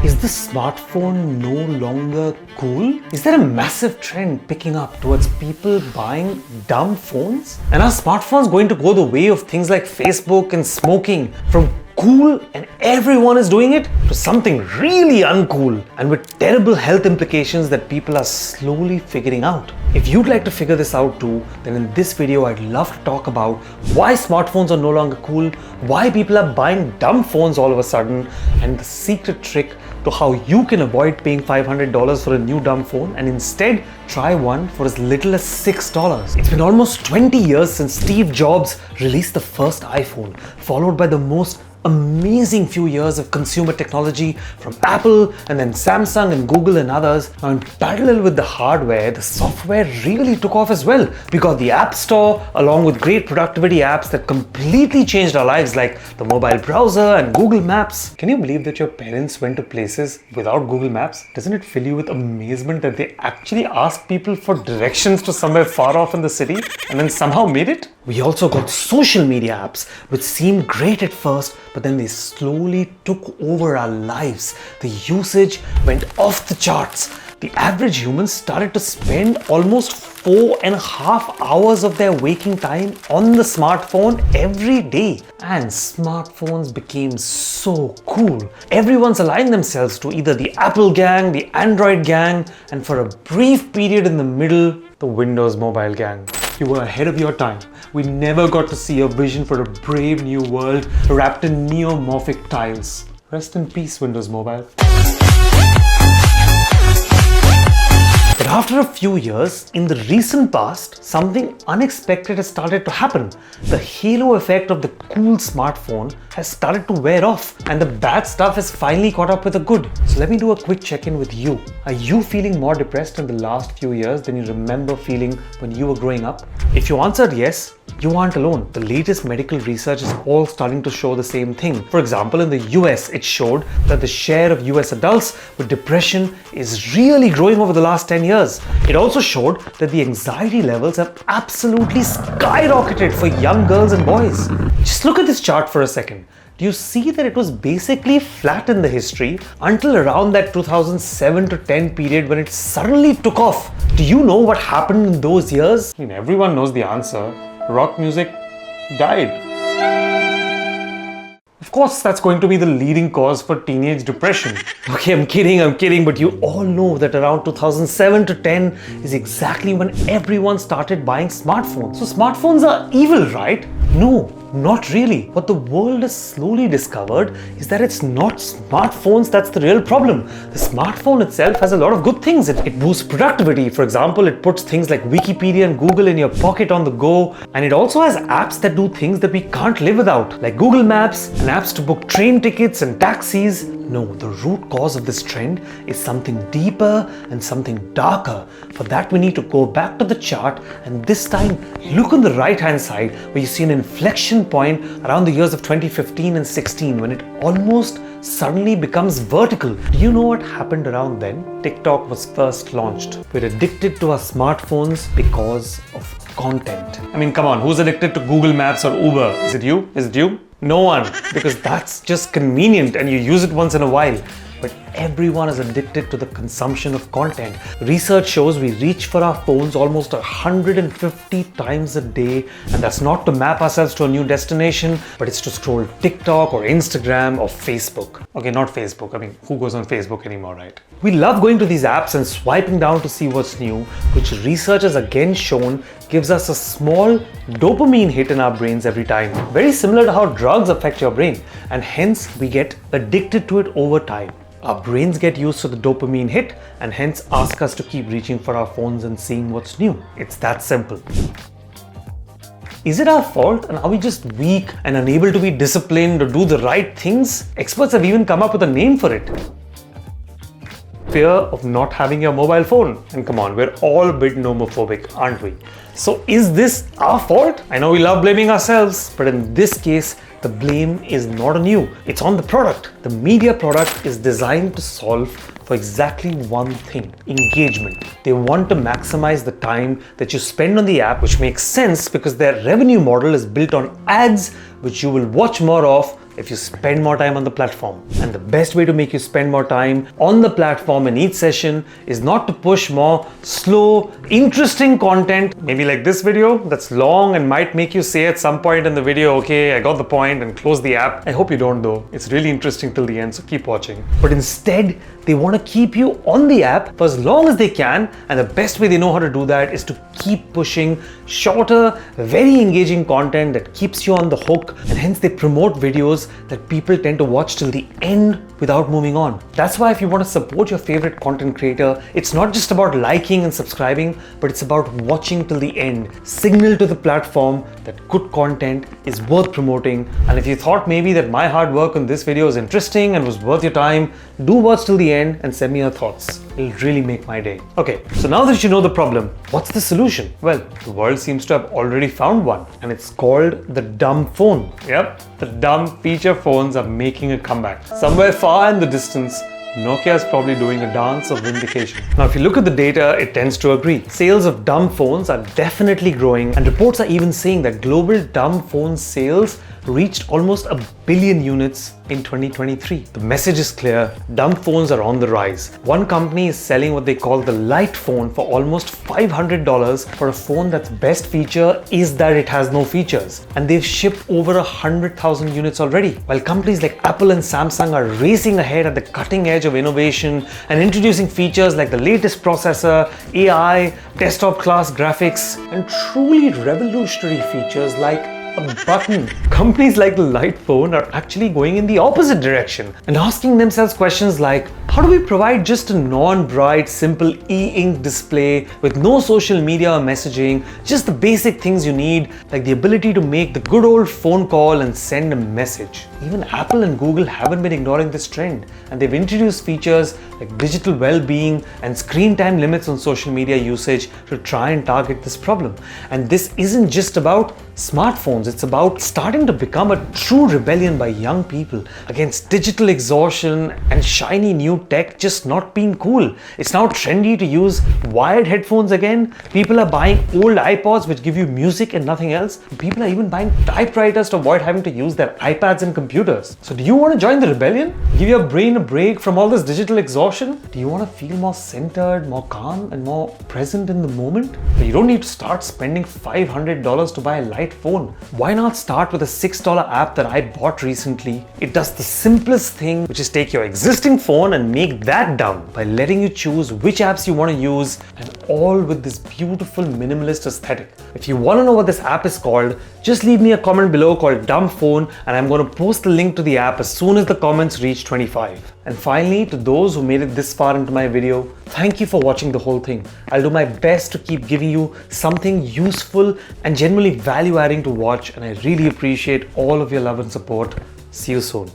Is the smartphone no longer cool? Is there a massive trend picking up towards people buying dumb phones? And are smartphones going to go the way of things like Facebook and smoking, from cool and everyone is doing it to something really uncool and with terrible health implications that people are slowly figuring out? If you'd like to figure this out too, then in this video I'd love to talk about why smartphones are no longer cool, why people are buying dumb phones all of a sudden, and the secret trick to how you can avoid paying $500 for a new dumb phone and instead try one for as little as $6. It's been almost 20 years since Steve Jobs released the first iPhone, followed by the most amazing few years of consumer technology from Apple and then Samsung and Google and others. Now in parallel with the hardware, the software really took off as well. We got the App Store along with great productivity apps that completely changed our lives, like the mobile browser and Google Maps. Can you believe that your parents went to places without Google Maps? Doesn't it fill you with amazement that they actually asked people for directions to somewhere far off in the city and then somehow made it? We also got social media apps, which seemed great at first, but then they slowly took over our lives. The usage went off the charts. The average human started to spend almost 4.5 hours of their waking time on the smartphone every day. And smartphones became so cool. Everyone's aligned themselves to either the Apple gang, the Android gang, and for a brief period in the middle, the Windows Mobile gang. You were ahead of your time. We never got to see a vision for a brave new world wrapped in neomorphic tiles. Rest in peace, Windows Mobile. But after a few years, in the recent past, something unexpected has started to happen. The halo effect of the cool smartphone has started to wear off, and the bad stuff has finally caught up with the good. So let me do a quick check-in with you. Are you feeling more depressed in the last few years than you remember feeling when you were growing up? If you answered yes, you aren't alone. The latest medical research is all starting to show the same thing. For example, in the US, it showed that the share of US adults with depression is really growing over the last 10 years. It also showed that the anxiety levels have absolutely skyrocketed for young girls and boys. Just look at this chart for a second. Do you see that it was basically flat in the history until around that 2007 to 10 period when it suddenly took off? Do you know what happened in those years? I mean, everyone knows the answer. Rock music died. Of course, that's going to be the leading cause for teenage depression. Okay, I'm kidding, but you all know that around 2007 to 10 is exactly when everyone started buying smartphones. So smartphones are evil, right? No, not really. What the world has slowly discovered is that it's not smartphones that's the real problem. The smartphone itself has a lot of good things. It boosts productivity. For example, it puts things like Wikipedia and Google in your pocket on the go. And it also has apps that do things that we can't live without, like Google Maps and apps to book train tickets and taxis. No, the root cause of this trend is something deeper and something darker. For that, we need to go back to the chart and this time look on the right-hand side where you see an inflection point around the years of 2015 and 16 when it almost suddenly becomes vertical. Do you know what happened around then? TikTok was first launched. We're addicted to our smartphones because of content. I mean, come on, who's addicted to Google Maps or Uber? Is it you? Is it you? No one, because that's just convenient and you use it once in a while. But everyone is addicted to the consumption of content. Research shows we reach for our phones almost 150 times a day, and that's not to map ourselves to a new destination, but it's to scroll TikTok or Instagram or Facebook. Okay, not Facebook. I mean, who goes on Facebook anymore, right? We love going to these apps and swiping down to see what's new, which research has again shown gives us a small dopamine hit in our brains every time. Very similar to how drugs affect your brain, and hence we get addicted to it over time. Our brains get used to the dopamine hit and hence ask us to keep reaching for our phones and seeing what's new. It's that simple. Is it our fault, and are we just weak and unable to be disciplined or do the right things? Experts have even come up with a name for it. Fear of not having your mobile phone. And come on, we're all a bit nomophobic, aren't we? So is this our fault? I know we love blaming ourselves, but in this case, the blame is not on you. It's on the product. The media product is designed to solve for exactly one thing: engagement. They want to maximize the time that you spend on the app, which makes sense because their revenue model is built on ads, which you will watch more of if you spend more time on the platform. And the best way to make you spend more time on the platform in each session is not to push more slow, interesting content, maybe like this video that's long and might make you say at some point in the video, okay, I got the point, and close the app. I hope you don't though. It's really interesting till the end, so keep watching. But instead, they want to keep you on the app for as long as they can, and the best way they know how to do that is to keep pushing shorter, very engaging content that keeps you on the hook, and hence they promote videos that people tend to watch till the end without moving on. That's why if you want to support your favorite content creator, it's not just about liking and subscribing, but it's about watching till the end. Signal to the platform that good content is worth promoting. And if you thought maybe that my hard work on this video is interesting and was worth your time, do watch till the end and send me your thoughts. It'll really make my day. Okay, so now that you know the problem, what's the solution? Well, the world seems to have already found one, and it's called the dumb phone. Yep, the dumb feature phones are making a comeback. Somewhere far in the distance, Nokia is probably doing a dance of vindication. Now, if you look at the data, it tends to agree. Sales of dumb phones are definitely growing, and reports are even saying that global dumb phone sales reached almost 1 billion units in 2023. The message is clear, dumb phones are on the rise. One company is selling what they call the light phone for almost $500 for a phone that's best feature is that it has no features. And they've shipped over 100,000 units already. While companies like Apple and Samsung are racing ahead at the cutting edge of innovation and introducing features like the latest processor, AI, desktop class graphics, and truly revolutionary features like a button. Companies like the light phone are actually going in the opposite direction and asking themselves questions like, how do we provide just a non-bright, simple e-ink display with no social media or messaging, just the basic things you need, like the ability to make the good old phone call and send a message. Even Apple and Google haven't been ignoring this trend, and they've introduced features like digital well-being and screen time limits on social media usage to try and target this problem. And this isn't just about smartphones, it's about starting to become a true rebellion by young people against digital exhaustion and shiny new tech just not being cool. It's now trendy to use wired headphones again. People are buying old iPods which give you music and nothing else. People are even buying typewriters to avoid having to use their iPads and computers. So do you want to join the rebellion? Give your brain a break from all this digital exhaustion? Do you want to feel more centered, more calm, and more present in the moment? But you don't need to start spending $500 to buy a light phone. Why not start with a $6 app that I bought recently? It does the simplest thing, which is take your existing phone and make that dumb by letting you choose which apps you want to use, and all with this beautiful minimalist aesthetic. If you want to know what this app is called, just leave me a comment below called dumbphone, and I'm going to post the link to the app as soon as the comments reach 25. And finally, to those who made it this far into my video, thank you for watching the whole thing. I'll do my best to keep giving you something useful and genuinely value adding to watch, and I really appreciate all of your love and support. See you soon.